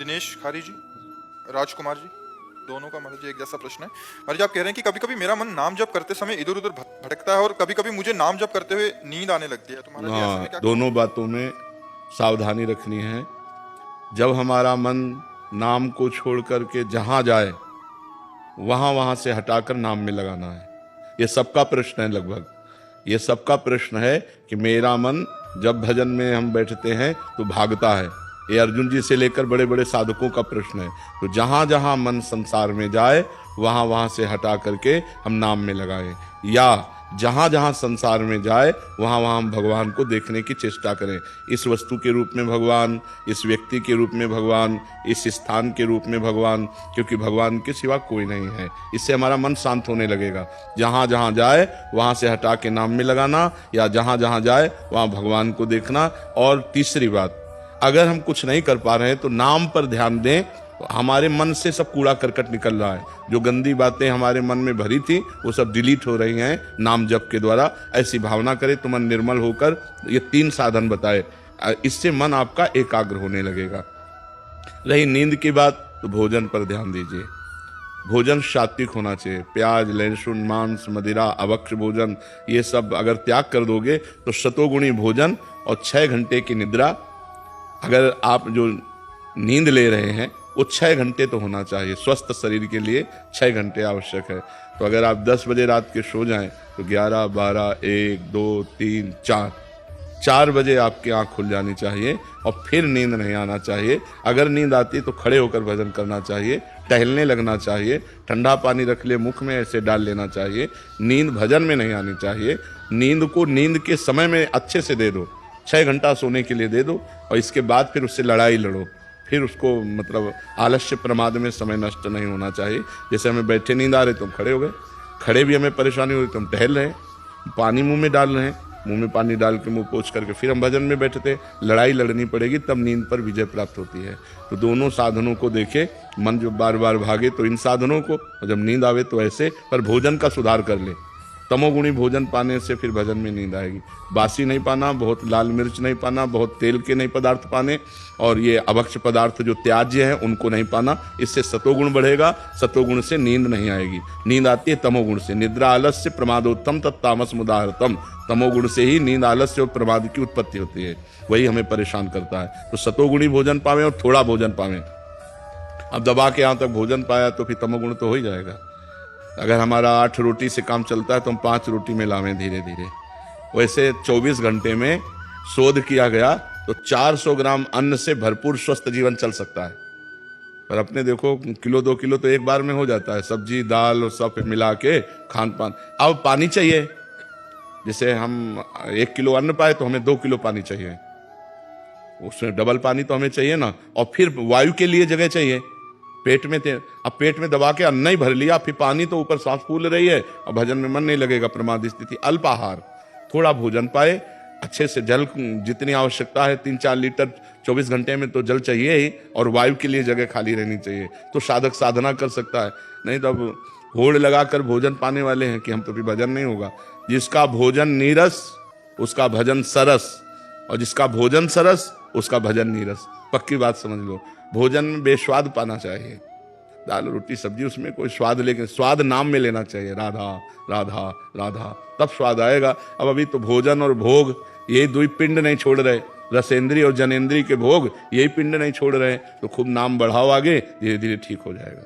दिनेश खारी जी, राजकुमार जी, दोनों का महाराज जी एक जैसा प्रश्न है। महाराज जी आप कह रहे हैं कि कभी कभी मेरा मन नाम जप करते समय इधर उधर भटकता है और कभी कभी मुझे नाम जप करते हुए नींद आने लगती है, तो महाराज जी ऐसे में हाँ, क्या दोनों बातों में सावधानी रखनी है। जब हमारा मन नाम को छोड़ करके जहाँ जाए वहाँ से हटाकर नाम में लगाना है। ये सबका प्रश्न है, लगभग ये सबका प्रश्न है कि मेरा मन जब भजन में हम बैठते हैं तो भागता है। ये अर्जुन जी से लेकर बड़े बड़े साधकों का प्रश्न है। तो जहाँ जहाँ मन संसार में जाए वहाँ से हटा करके हम नाम में लगाएं, या जहाँ जहाँ संसार में जाए वहाँ हम भगवान को देखने की चेष्टा करें। इस वस्तु के रूप में भगवान, इस व्यक्ति के रूप में भगवान, इस स्थान के रूप में भगवान, क्योंकि भगवान के सिवा कोई नहीं है। इससे हमारा मन शांत होने लगेगा। जहाँ जहाँ जाए वहाँ से हटा के नाम में लगाना, या जहाँ जहाँ जाए वहाँ भगवान को देखना। और तीसरी बात, अगर हम कुछ नहीं कर पा रहे हैं तो नाम पर ध्यान दें। हमारे मन से सब कूड़ा करकट निकल रहा है, जो गंदी बातें हमारे मन में भरी थी वो सब डिलीट हो रही हैं नाम जप के द्वारा। ऐसी भावना करें तो मन निर्मल होकर, ये 3 साधन बताए, इससे मन आपका एकाग्र होने लगेगा। रही नींद की बात, तो भोजन पर ध्यान दीजिए। भोजन सात्विक होना चाहिए। प्याज, लहसुन, मांस, मदिरा, अभक्ष्य भोजन, ये सब अगर त्याग कर दोगे तो शतोगुणी भोजन और 6 घंटे की निद्रा, अगर आप जो नींद ले रहे हैं वो 6 घंटे तो होना चाहिए। स्वस्थ शरीर के लिए 6 घंटे आवश्यक है। तो अगर आप 10 बजे रात के सो जाएं तो 11, 12, 1, 2, 3, 4 बजे आपकी आंख खुल जानी चाहिए और फिर नींद नहीं आना चाहिए। अगर नींद आती है तो खड़े होकर भजन करना चाहिए, टहलने लगना चाहिए, ठंडा पानी रख ले मुख में ऐसे डाल लेना चाहिए। नींद भजन में नहीं आनी चाहिए। नींद को नींद के समय में अच्छे से दे दो, 6 घंटा सोने के लिए दे दो, और इसके बाद फिर उससे लड़ाई लड़ो। फिर उसको मतलब आलस्य प्रमाद में समय नष्ट नहीं होना चाहिए। जैसे हमें बैठे नींद आ रहे तो हम खड़े हो गए, खड़े भी हमें परेशानी हो रही तो हम टहल रहे हैं, पानी मुंह में डाल रहे हैं, मुंह में पानी डाल के मुंह पोंछ करके फिर हम भजन में बैठते। लड़ाई लड़नी पड़ेगी तब नींद पर विजय प्राप्त होती है। तो दोनों साधनों को देखे, मन जो बार बार भागे तो इन साधनों को, और जब नींद आवे तो ऐसे, पर भोजन का सुधार कर ले। तमोगुणी भोजन पाने से फिर भजन में नींद आएगी। बासी नहीं पाना, बहुत लाल मिर्च नहीं पाना, बहुत तेल के नहीं पदार्थ पाने, और ये अभक्ष्य पदार्थ जो त्याज्य हैं उनको नहीं पाना। इससे सतोगुण बढ़ेगा, सतोगुण से नींद नहीं आएगी। नींद आती है तमोगुण से। निद्रा आलस्य प्रमादोत्तम तत्तामस मुदाहरतम। तमोगुण से ही नींद, आलस्य और प्रमाद की उत्पत्ति होती है, वही हमें परेशान करता है। तो सतोगुणी भोजन पावें और थोड़ा भोजन पावें। अब दबा के यहाँ तक भोजन पाया तो फिर तमोगुण तो हो ही जाएगा। अगर हमारा 8 रोटी से काम चलता है तो हम 5 रोटी में लावें धीरे धीरे। वैसे 24 घंटे में शोध किया गया तो 400 ग्राम अन्न से भरपूर स्वस्थ जीवन चल सकता है। पर अपने देखो, किलो 2 किलो तो एक बार में हो जाता है, सब्जी दाल और सब मिला के खान पान। अब पानी चाहिए, जैसे हम 1 किलो अन्न पाए तो हमें 2 किलो पानी चाहिए, उसमें डबल पानी तो हमें चाहिए ना। और फिर वायु के लिए जगह चाहिए। पेट में थे, अब पेट में दबा के अन्न ही भर लिया, फिर पानी तो ऊपर सांस फूल रही है और भजन में मन नहीं लगेगा, प्रमाद स्थिति। अल्पाहार, थोड़ा भोजन पाए, अच्छे से जल जितनी आवश्यकता है 3-4 लीटर 24 घंटे में तो जल चाहिए ही, और वायु के लिए जगह खाली रहनी चाहिए। तो साधक साधना कर सकता है। नहीं तो अब होड़ लगाकर भोजन पाने वाले हैं कि हम तो फिर भजन नहीं होगा। जिसका भोजन नीरस उसका भजन सरस, और जिसका भोजन सरस उसका भजन नीरस। पक्की बात समझ लो। भोजन में बेस्वाद पाना चाहिए, दाल रोटी सब्जी उसमें कोई स्वाद, लेकिन स्वाद नाम में लेना चाहिए। राधा राधा राधा, तब स्वाद आएगा। अब अभी तो भोजन और भोग, ये 2 पिंड नहीं छोड़ रहे, रसेंद्री और जनेंद्री के भोग, यही पिंड नहीं छोड़ रहे। तो खूब नाम बढ़ाओ आगे, धीरे धीरे ठीक हो जाएगा।